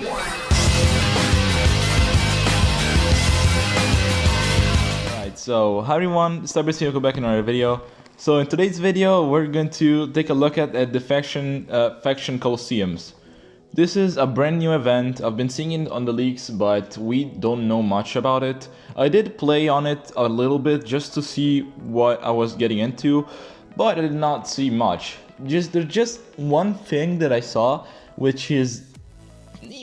Alright, so hi everyone, Starburst here, welcome back in another video. So in today's video, we're going to take a look at the faction Colosseums. This is a brand new event. I've been seeing it on the leaks, but we don't know much about it. I did play on it a little bit just to see what I was getting into, but I did not see much. There's just one thing that I saw, which is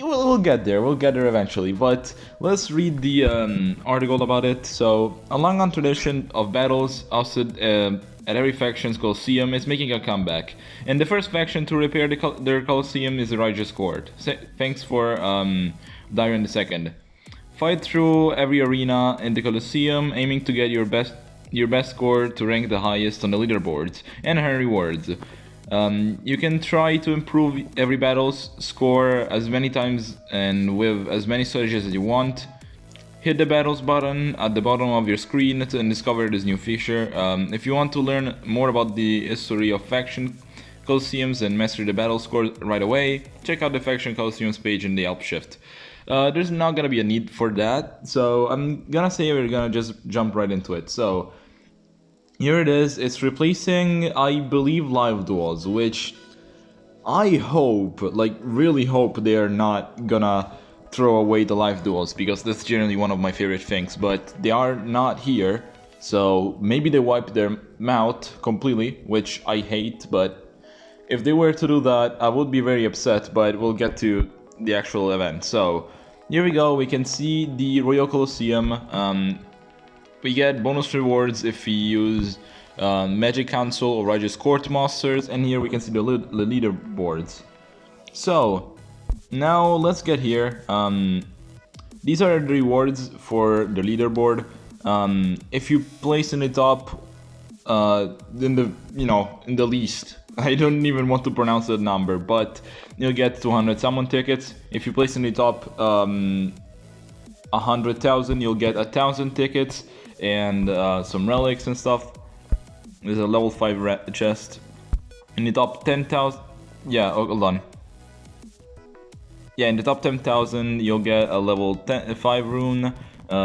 we'll get there eventually, but let's read the article about it. So, a long tradition of battles hosted at every faction's Colosseum is making a comeback, and the first faction to repair their Colosseum is the Righteous Court. Thanks for Dyron II. Fight through every arena in the Colosseum, aiming to get your best score to rank the highest on the leaderboards and earn rewards. You can try to improve every battle's score as many times and with as many strategies as you want. Hit the battles button at the bottom of your screen and discover this new feature. If you want to learn more about the history of faction Colosseums and master the battle score right away, check out the faction Colosseums page in the help shift. There's not gonna be a need for that, so I'm gonna say we're gonna just jump right into it. So here it is. It's replacing, I believe, live duels, which I hope, like really hope, they're not gonna throw away the live duels, because that's generally one of my favorite things, but they are not here, so maybe they wipe their mouth completely, which I hate. But if they were to do that, I would be very upset, but we'll get to the actual event. So here we go. We can see the Royal Colosseum. We get bonus rewards if we use Magic Council or Righteous Court Masters, and here we can see the leaderboards. So now let's get here. These are the rewards for the leaderboard. If you place in the top, in the least, I don't even want to pronounce that number, but you'll get 200 summon tickets. If you place in the top 100,000, you'll get 1,000 tickets and some relics and stuff. There's a level 5 chest. In the top 10,000, yeah, hold on. Yeah, in the top 10,000, you'll get a level 5 rune,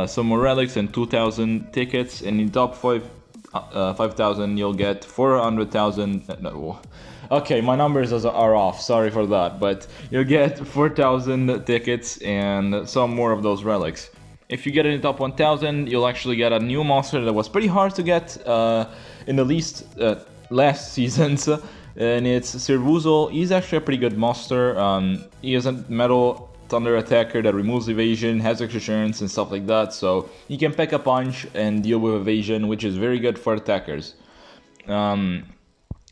some more relics, and 2,000 tickets. And in the top 5,000, you'll get 400,000. No, okay, my numbers are off. Sorry for that, but you'll get 4,000 tickets and some more of those relics. If you get in the top 1,000, you'll actually get a new monster that was pretty hard to get in the last seasons. And it's Servuzol. He's actually a pretty good monster. He is a metal thunder attacker that removes evasion, has extra insurance and stuff like that. So he can pack a punch and deal with evasion, which is very good for attackers. And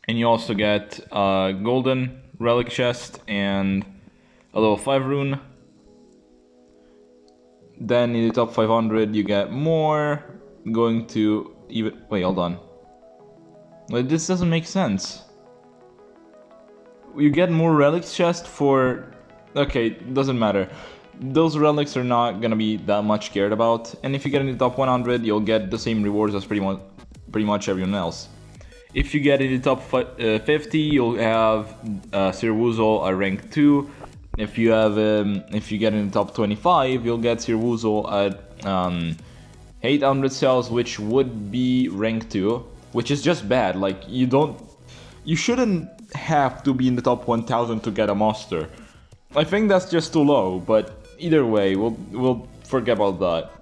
you also get a golden relic chest and a level 5 rune. Then in the top 500 you get more, going to even... Wait, hold on. Like, this doesn't make sense. You get more relics chest for... Okay, doesn't matter. Those relics are not gonna be that much cared about. And if you get in the top 100, you'll get the same rewards as pretty much everyone else. If you get in the top 50, you'll have Servuzol at rank 2. If you get in the top 25, you'll get Servuzol at 800 cells, which would be rank 2, which is just bad. Like, you shouldn't have to be in the top 1,000 to get a monster. I think that's just too low, but either way, we'll forget about that.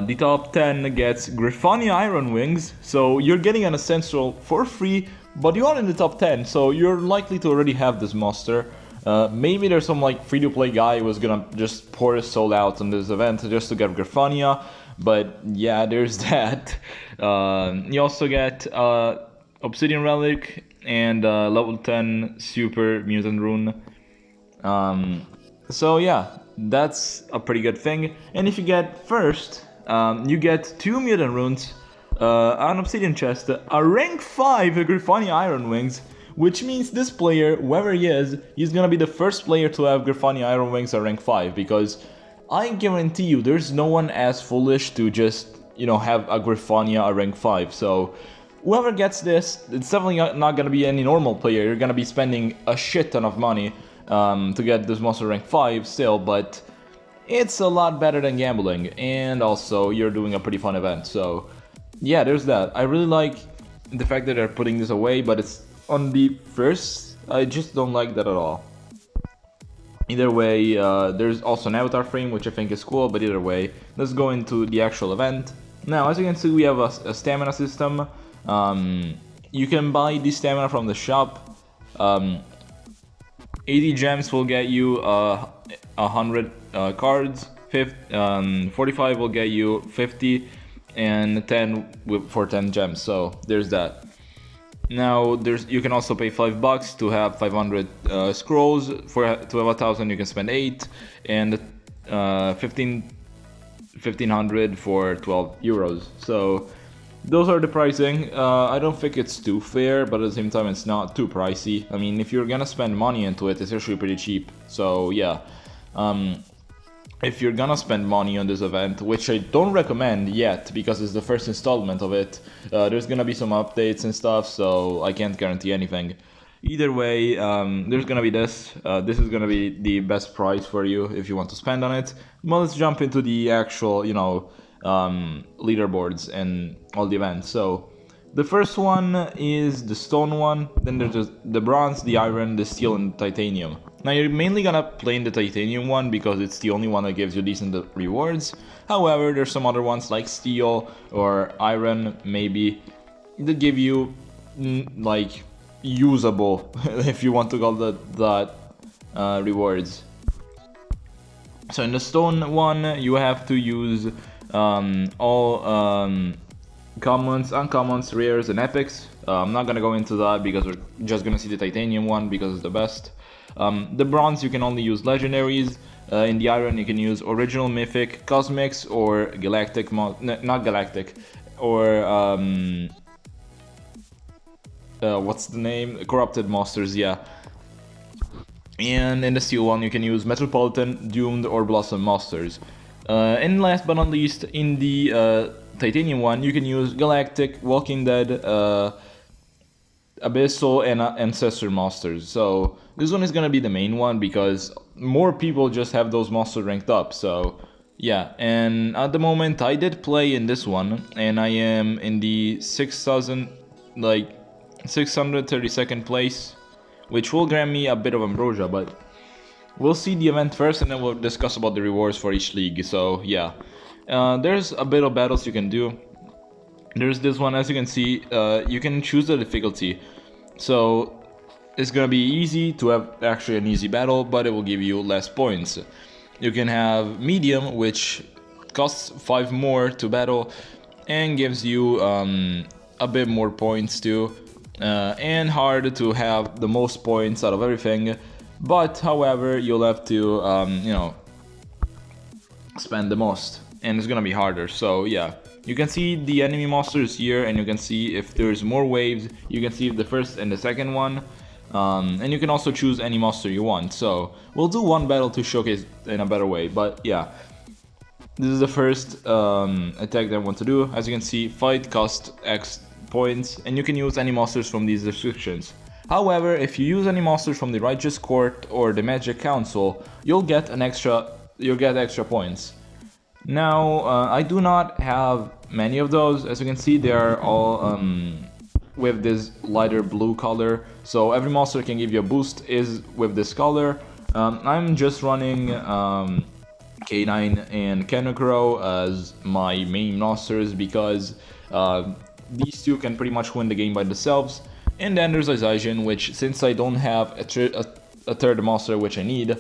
The top 10 gets Griffania Iron Wings, so you're getting an Essential for free, but you are in the top 10, so you're likely to already have this monster. Maybe there's some like free-to-play guy who was gonna just pour his soul out on this event just to get Griffania, but yeah, there's that. You also get Obsidian Relic and level 10 Super Mutant Rune. So yeah, that's a pretty good thing. And if you get first, you get 2 Mutant Runes, an Obsidian Chest, a rank 5 Griffania Iron Wings, which means this player, whoever he is, he's gonna be the first player to have Griffania Iron Wings at rank 5, because I guarantee you there's no one as foolish to just, have a Griffania at rank 5, so whoever gets this, it's definitely not gonna be any normal player. You're gonna be spending a shit ton of money. to get this monster rank 5 still, but it's a lot better than gambling, and also you're doing a pretty fun event. So yeah, there's that. I really like the fact that they're putting this away, but it's on the first. I just don't like that at all. Either way, there's also an avatar frame, which I think is cool, but either way, let's go into the actual event. Now, as you can see, we have a stamina system. You can buy the stamina from the shop. 80 gems will get you 100 cards, 45 will get you 50, and 10 for 10 gems, so there's that. Now you can also pay $5 to have 500 scrolls. To have 1,000 you can spend 8, and 1500 for 12 euros. So those are the pricing. I don't think it's too fair, but at the same time it's not too pricey. I mean, if you're gonna spend money into it, it's actually pretty cheap. So yeah, if you're gonna spend money on this event, which I don't recommend yet because it's the first installment of it, there's gonna be some updates and stuff, so I can't guarantee anything. Either way, there's gonna be this. This is gonna be the best price for you if you want to spend on it. Well, let's jump into the actual, leaderboards and all the events. So the first one is the stone one, then there's the bronze, the iron, the steel, and the titanium. Now you're mainly gonna play in the titanium one because it's the only one that gives you decent rewards. However, there's some other ones like steel or iron maybe that give you like usable, if you want to call that rewards. So in the stone one you have to use all commons, uncommons, rares, and epics. I'm not gonna go into that because we're just gonna see the titanium one because it's the best. The bronze you can only use legendaries. In the iron you can use original, mythic, cosmics, or galactic, not galactic, or what's the name? Corrupted monsters, yeah. And in the steel one you can use metropolitan, doomed, or blossom monsters. And last but not least, in the titanium one you can use galactic, walking dead, abyssal, and ancestor monsters. So this one is gonna be the main one because more people just have those monsters ranked up. So yeah, and at the moment I did play in this one, and I am in the 632nd place, which will grant me a bit of ambrosia, but we'll see the event first and then we'll discuss about the rewards for each league. So yeah, there's a bit of battles you can do. There's this one, as you can see, you can choose the difficulty. So it's gonna be easy to have actually an easy battle, but it will give you less points. You can have medium, which costs 5 more to battle and gives you a bit more points too, and hard to have the most points out of everything. But however, you'll have to spend the most, and it's gonna be harder. So yeah, you can see the enemy monsters here, and you can see if there's more waves. You can see the first and the second one, and you can also choose any monster you want. So we'll do one battle to showcase in a better way, but yeah, this is the first attack that I want to do. As you can see, fight cost X points, and you can use any monsters from these descriptions. However, if you use any monsters from the Righteous Court or the Magic Council, you'll get extra points. Now, I do not have many of those. As you can see, they are all with this lighter blue color. So every monster can give you a boost is with this color. I'm just running K9 and Kenokuro as my main monsters because these two can pretty much win the game by themselves. And then there's Zaijin, which since I don't have a third monster which I need,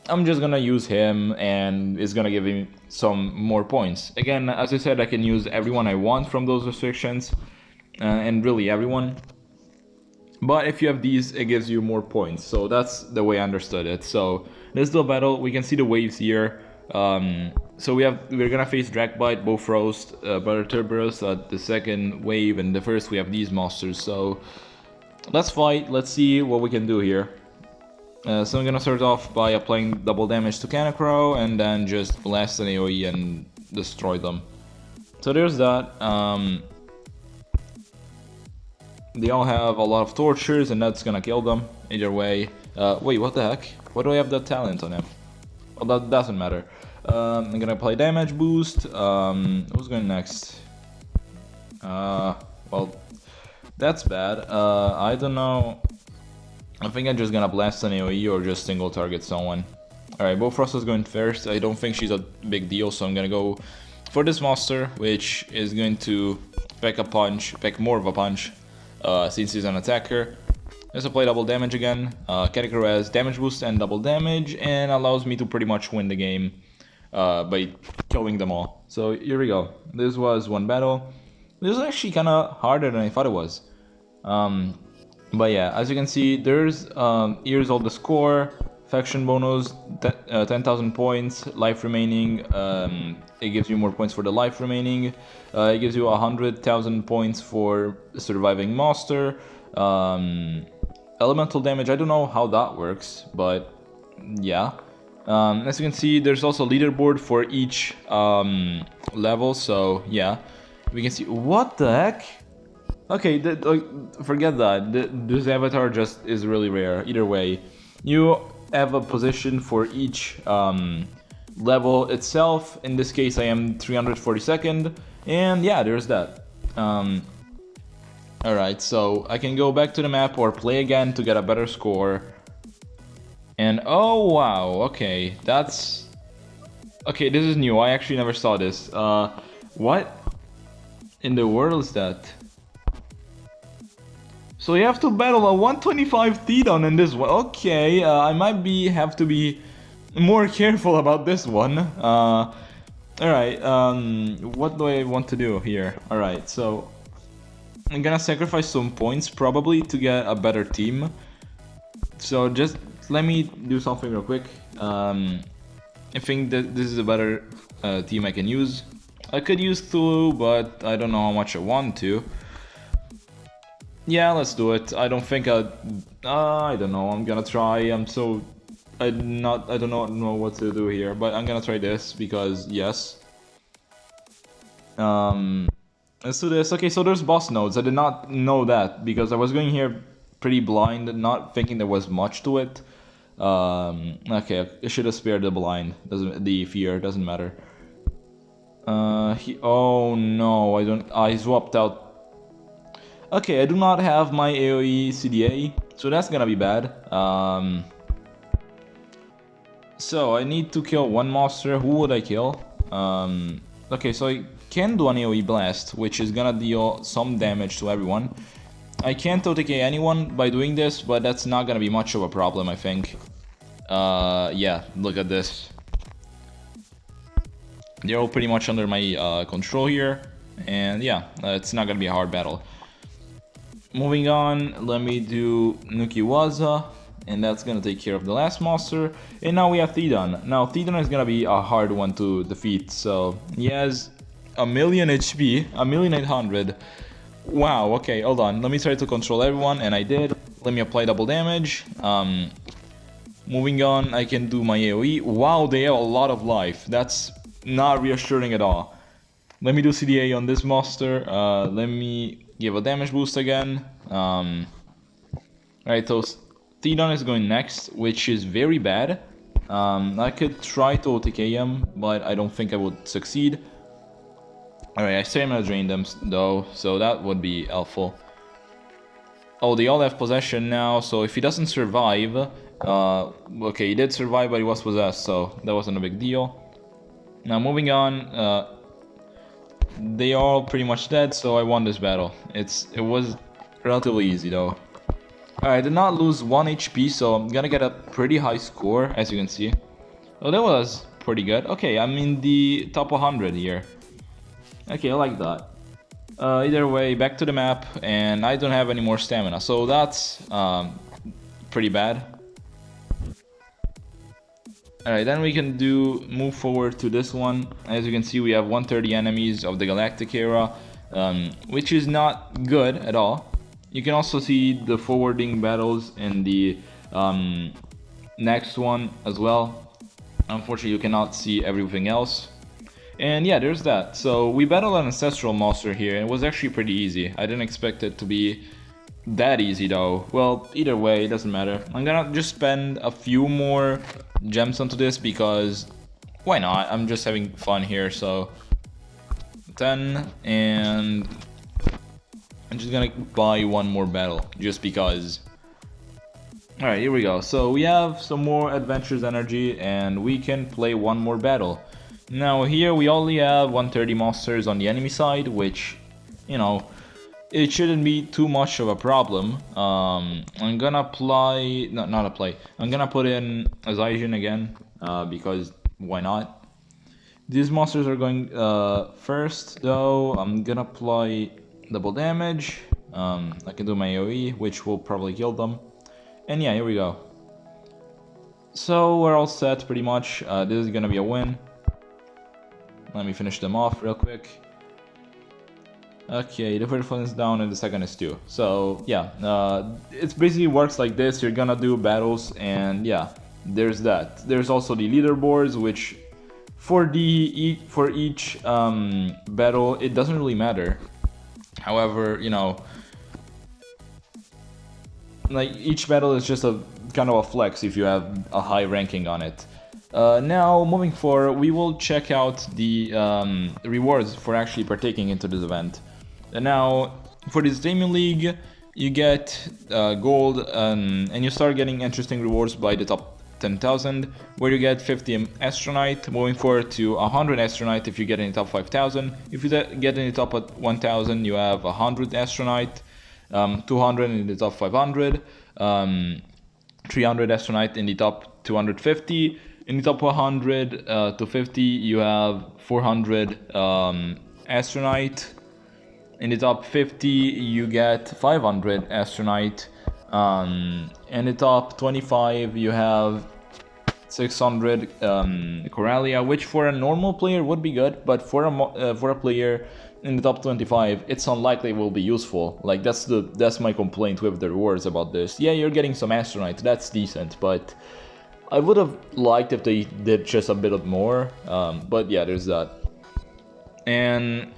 I'm just gonna use him and it's gonna give me some more points. Again, as I said, I can use everyone I want from those restrictions, and really everyone. But if you have these, it gives you more points. So that's the way I understood it. So let's do a battle. We can see the waves here. So we're gonna face Dragbite, Bofrost, Butter Turboros at the second wave, and the first we have these monsters. So let's fight. Let's see what we can do here. So I'm gonna start off by applying double damage to Kenokuro and then just blast an AoE and destroy them. So there's that. They all have a lot of tortures and that's gonna kill them either way. Wait, what the heck? Why do I have that talent on him? Well, that doesn't matter. I'm gonna apply damage boost. Who's going next? Well, that's bad. I don't know. I think I'm just gonna blast an AoE or just single target someone. Alright, Bofrost is going first. I don't think she's a big deal, so I'm gonna go for this monster, which is going to pack more of a punch, since he's an attacker. Let's apply double damage again. Katakura has damage boost and double damage, and allows me to pretty much win the game by killing them all. So here we go. This was one battle. This was actually kind of harder than I thought it was. But yeah, as you can see, here's all the score, faction bonus, 10,000 points, life remaining. It gives you more points for the life remaining. It gives you 100,000 points for surviving monster. Elemental damage, I don't know how that works, but yeah. As you can see, there's also a leaderboard for each level, so yeah. We can see, what the heck? Okay, forget that. This avatar just is really rare. Either way, you have a position for each level itself. In this case, I am 342nd, and yeah, there's that. Alright, so I can go back to the map or play again to get a better score. And oh wow, okay, that's... Okay, this is new, I actually never saw this. What in the world is that? So you have to battle a 125 Tidon in this one. Okay, I might have to be more careful about this one. Alright, what do I want to do here? Alright, so I'm gonna sacrifice some points probably to get a better team. So just let me do something real quick. I think that this is a better team I can use. I could use Thulu, but I don't know how much I want to. Yeah, let's do it. I don't think I don't know. I'm gonna try. I don't know what to do here, but I'm gonna try this because yes. Let's do this. Okay, so there's boss nodes. I did not know that because I was going here pretty blind, not thinking there was much to it. Okay, I should have spared the blind. The fear doesn't matter. Oh no, I swapped out. Okay, I do not have my AoE CDA, so that's gonna be bad. So I need to kill one monster. Who would I kill? Okay, so I can do an AoE blast, which is gonna deal some damage to everyone. I can't OTK anyone by doing this, but that's not gonna be much of a problem, I think. Yeah, look at this. They're all pretty much under my control here, and yeah, it's not gonna be a hard battle. Moving on, let me do Nukiwaza, and that's gonna take care of the last monster. And now we have Tidon. Now Tidon is gonna be a hard one to defeat, so he has 1,000,000 HP, 1,800,000. Wow, okay, hold on, let me try to control everyone, and I did. Let me apply double damage. Moving on, I can do my AoE. Wow, they have a lot of life. That's not reassuring at all. Let me do CDA on this monster. Let me give a damage boost again. Alright, so Tidon is going next, which is very bad. I could try to OTK him, but I don't think I would succeed. Alright, I say I'm gonna drain them though, so that would be helpful. Oh, they all have possession now, so if he doesn't survive... okay, he did survive, but he was possessed, so that wasn't a big deal. Now moving on, they are all pretty much dead, so I won this battle. It was relatively easy though. Alright, I did not lose 1 HP, so I'm gonna get a pretty high score, as you can see. Oh, that was pretty good. Okay, I'm in the top 100 here. Okay, I like that. Either way, back to the map, and I don't have any more stamina, so that's pretty bad. Alright, then we can move forward to this one. As you can see, we have 130 enemies of the Galactic era, which is not good at all. You can also see the forwarding battles in the next one as well. Unfortunately, you cannot see everything else. And yeah, there's that. So we battled an ancestral monster here, and it was actually pretty easy. I didn't expect it to be that easy though. Well, either way, it doesn't matter. I'm gonna just spend a few more gems onto this because why not? I'm just having fun here, so 10, and I'm just gonna buy one more battle just because. Alright, here we go. So we have some more adventures energy and we can play one more battle. Now here we only have 130 monsters on the enemy side, which, you know, it shouldn't be too much of a problem. I'm gonna apply, not apply, I'm gonna put in a Zaijin again, because why not? These monsters are going first though. I'm gonna apply double damage. I can do my AoE, which will probably kill them. And yeah, here we go. So we're all set pretty much. This is gonna be a win. Let me finish them off real quick. Okay, the first one is down and the second is 2. So yeah, it basically works like this. You're gonna do battles and yeah, there's that. There's also the leaderboards, which for each battle it doesn't really matter. However, you know, like each battle is just a kind of a flex if you have a high ranking on it. Now moving forward, we will check out the rewards for actually partaking into this event. And now for this Damien League, you get gold, and you start getting interesting rewards by the top 10,000, where you get 50 Astronaut, moving forward to 100 Astronaut if you get in the top 5,000. If you get in the top 1,000, you have 100 Astronaut, 200 in the top 500, 300 Astronaut in the top 250. In the top 100 to 50, you have 400 Astronaut. In the top 50, you get 500 Astronaut. In the top 25, you have 600 Coralia, which for a normal player would be good, but for a player in the top 25, it's unlikely it will be useful. Like that's my complaint with the rewards about this. Yeah, you're getting some Astronaut, that's decent, but I would have liked if they did just a bit more. But yeah, there's that. And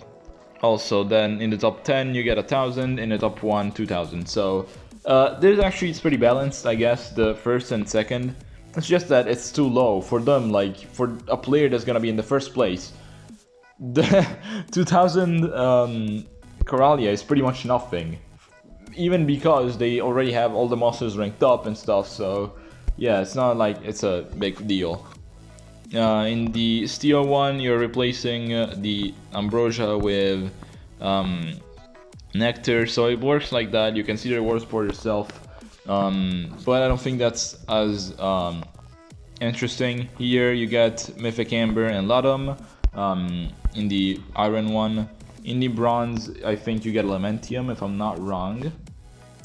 also then in the top 10 you get 1,000, in the top 1 2,000. So there's actually, it's pretty balanced, I guess, the first and second. It's just that it's too low for them. Like for a player that's gonna be in the first place, the 2,000 Coralia is pretty much nothing, even because they already have all the monsters ranked up and stuff. So yeah, it's not like it's a big deal. In the Steel one, you're replacing the Ambrosia with Nectar, so it works like that. You can see the rewards for yourself, but I don't think that's as interesting. Here you get Mythic Amber and Latum in the Iron one. In the Bronze, I think you get Elementium, if I'm not wrong.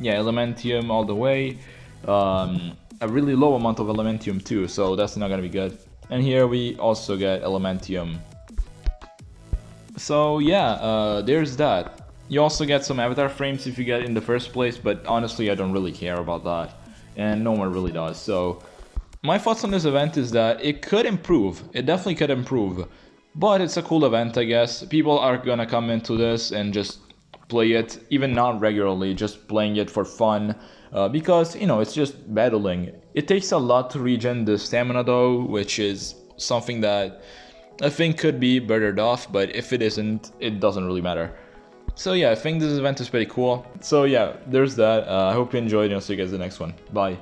Yeah, Elementium all the way. A really low amount of Elementium too, so that's not gonna be good. And here we also get Elementium. So yeah, there's that. You also get some avatar frames if you get in the first place, but honestly I don't really care about that, and no one really does. So my thoughts on this event is that it could improve. It definitely could improve, but it's a cool event, I guess. People are gonna come into this and just play it, even not regularly, just playing it for fun. Because, you know, it's just battling. It takes a lot to regen the stamina though, which is something that I think could be bettered off, but if it isn't, it doesn't really matter. So yeah, I think this event is pretty cool. So yeah, there's that. I hope you enjoyed, and I'll see you guys in the next one. Bye.